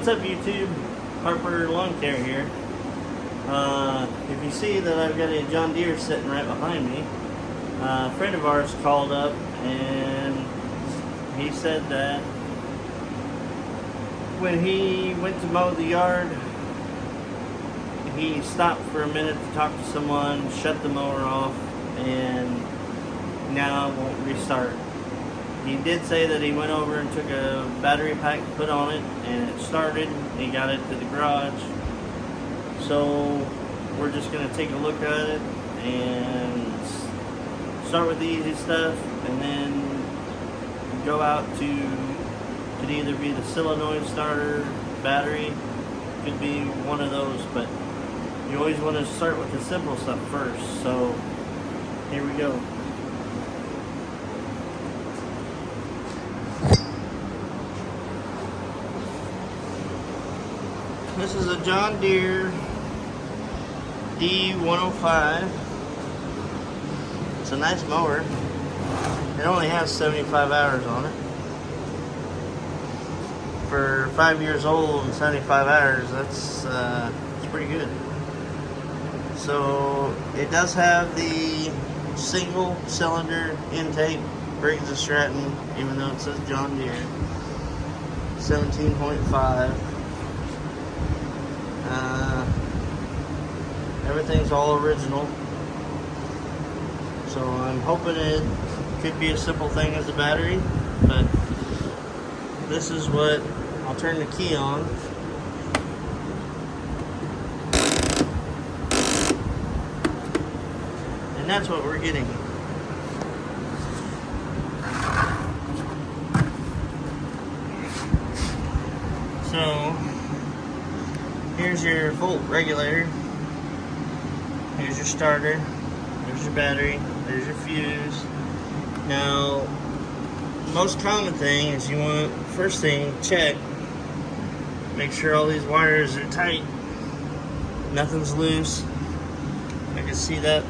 What's up, YouTube? Harper Lawn Care here. If you see that I've got a John Deere sitting right behind me, a friend of ours called up and he said that when he went to mow the yard, he stopped for a minute to talk to someone, shut the mower off, and now it won't restart. He did say that he went over and took a battery pack, put on it, and it started. He got it to the garage. So we're just going to take a look at it and start with the easy stuff, and then go out to, could either be the solenoid starter, battery, could be one of those, but you always want to start with the simple stuff first. So here we go. This is a John Deere D105. It's a nice mower. It only has 75 hours on it. For 5 years old and 75 hours, that's pretty good. So it does have the single cylinder intake, Briggs & Stratton, even though it says John Deere. 17.5. Everything's all original, so I'm hoping it could be a simple thing as a battery, but this is what I'll turn the key on. And that's what we're getting. So here's your volt regulator. Here's your starter. There's your battery. There's your fuse. Now, most common thing is you want, first thing, check. Make sure all these wires are tight. Nothing's loose. I can see that.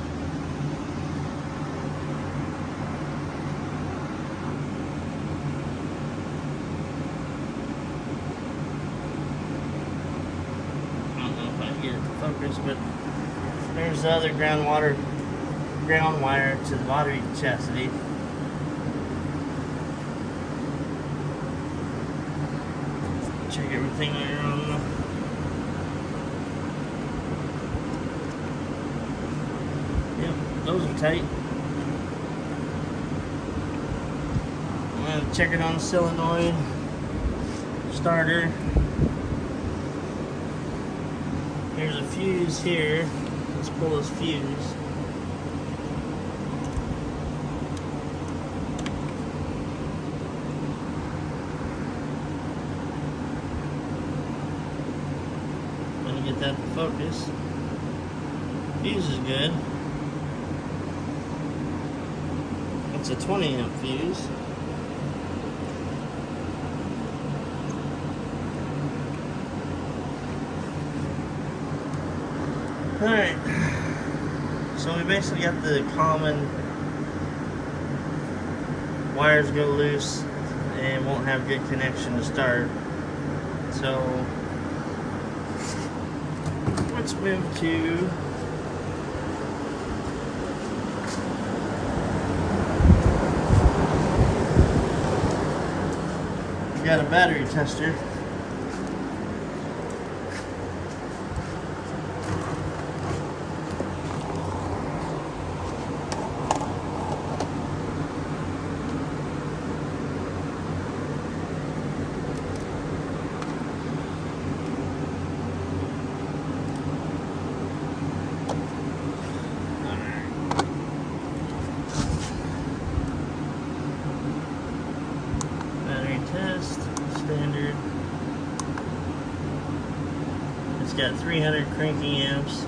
Focus, but there's the other ground wire to the battery chassis. Check everything there on the those are tight. I'm gonna check it on the solenoid starter. Here's a fuse here. Let's pull this fuse. Gonna get that to focus. Fuse is good. It's a 20 amp fuse. Alright, so we basically got the common wires go loose and won't have good connection to start. So let's move to we got a battery tester. Test, standard. It's got 300 cranking amps.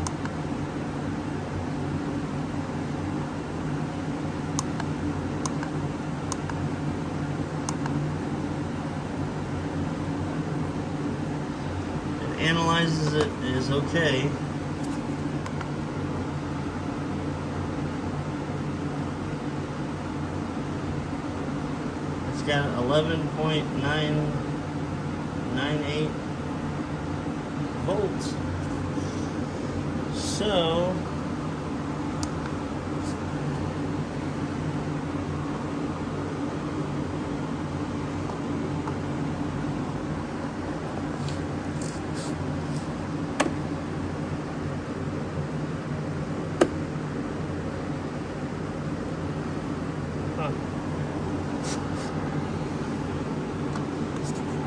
It analyzes it as okay. got 11.998 volts. So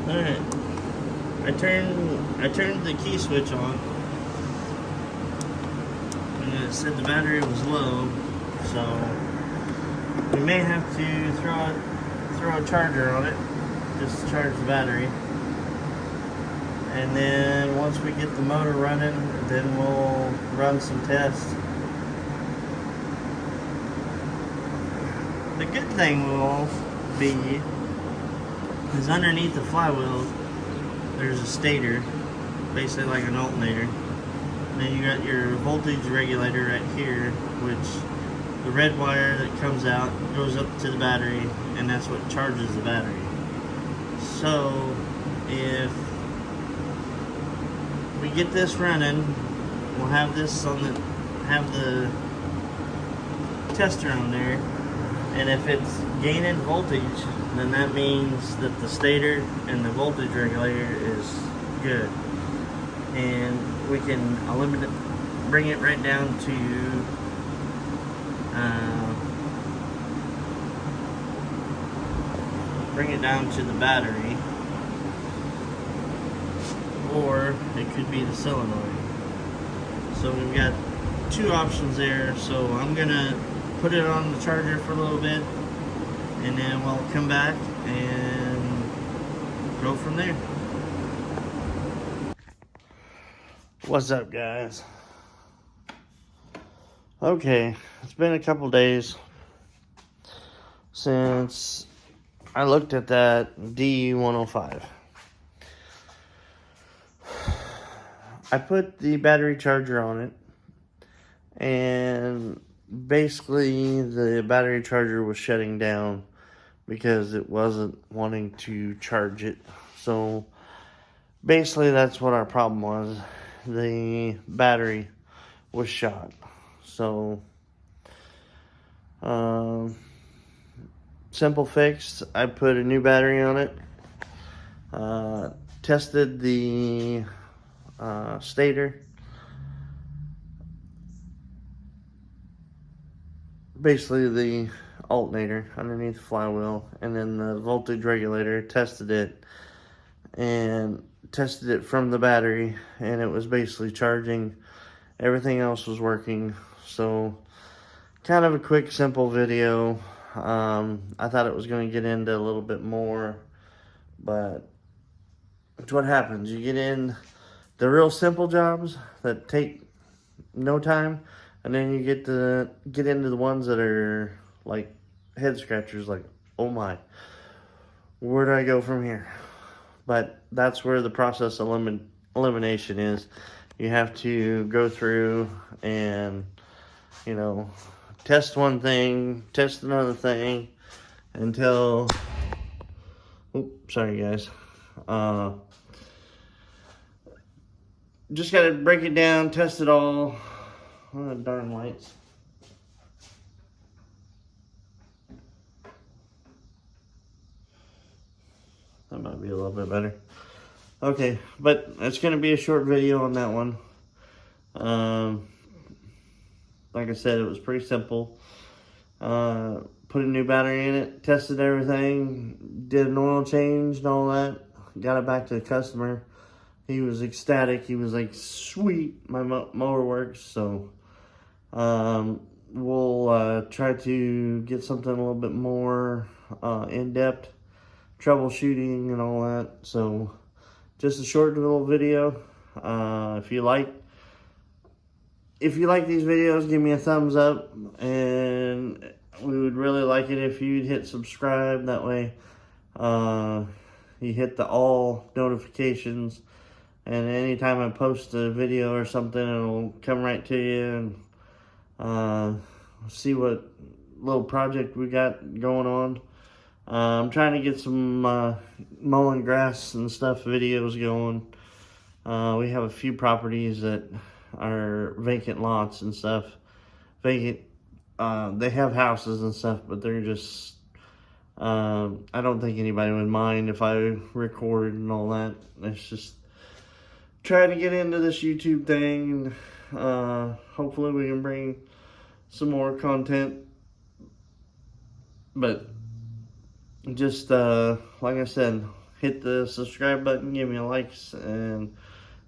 alright. I turned the key switch on, and it said the battery was low, so we may have to throw a charger on it just to charge the battery. And then once we get the motor running, then we'll run some tests. The good thing will be is underneath the flywheel there's a stator, basically like an alternator. And then you got your voltage regulator right here, which the red wire that comes out goes up to the battery, and that's what charges the battery. So if we get this running, we'll have this on the tester on there, and if it's gaining voltage, then that means that the stator and the voltage regulator is good, and we can bring it right down to the battery, or it could be the solenoid. So we've got two options there. So I'm gonna put it on the charger for a little bit, and then we'll come back and go from there. What's up, guys? Okay, it's been a couple days since I looked at that D105. I put the battery charger on it, and basically the battery charger was shutting down because it wasn't wanting to charge it. So basically that's what our problem was. The battery was shot. So simple fix, I put a new battery on it, tested the stator, basically the alternator underneath the flywheel, and then the voltage regulator, tested it from the battery, and it was basically charging. Everything else was working. So kind of a quick, simple video. I thought it was going to get into a little bit more, but it's what happens. You get in the real simple jobs that take no time, and then you get into the ones that are like head scratchers, like, oh my, where do I go from here? But that's where the process elimination is. You have to go through and, you know, test one thing, test another thing, until, oops, sorry guys, just gotta break it down, test it all. Oh, darn lights. That might be a little bit better. Okay, but it's gonna be a short video on that one. Like I said, it was pretty simple. Put a new battery in it, tested everything, did an oil change and all that, got it back to the customer. He was ecstatic. He was like, sweet, my mower works. So we'll try to get something a little bit more in-depth, troubleshooting and all that. So just a short little video. If you like these videos, give me a thumbs up, and we would really like it if you'd hit subscribe. That way you hit the all notifications, and anytime I post a video or something, it'll come right to you, and see what little project we got going on. I'm trying to get some mowing grass and stuff videos going. We have a few properties that are vacant lots and stuff. Vacant, they have houses and stuff, but they're just, I don't think anybody would mind if I recorded and all that. It's just try to get into this YouTube thing, and hopefully we can bring some more content. But just like I said, hit the subscribe button, give me a like, and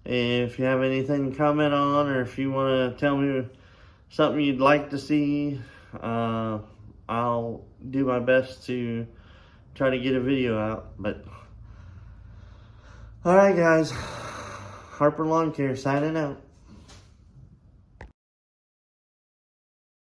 if you have anything to comment on, or if you want to tell me something you'd like to see, I'll do my best to try to get a video out. But alright guys, Harper Lawn Care signing out.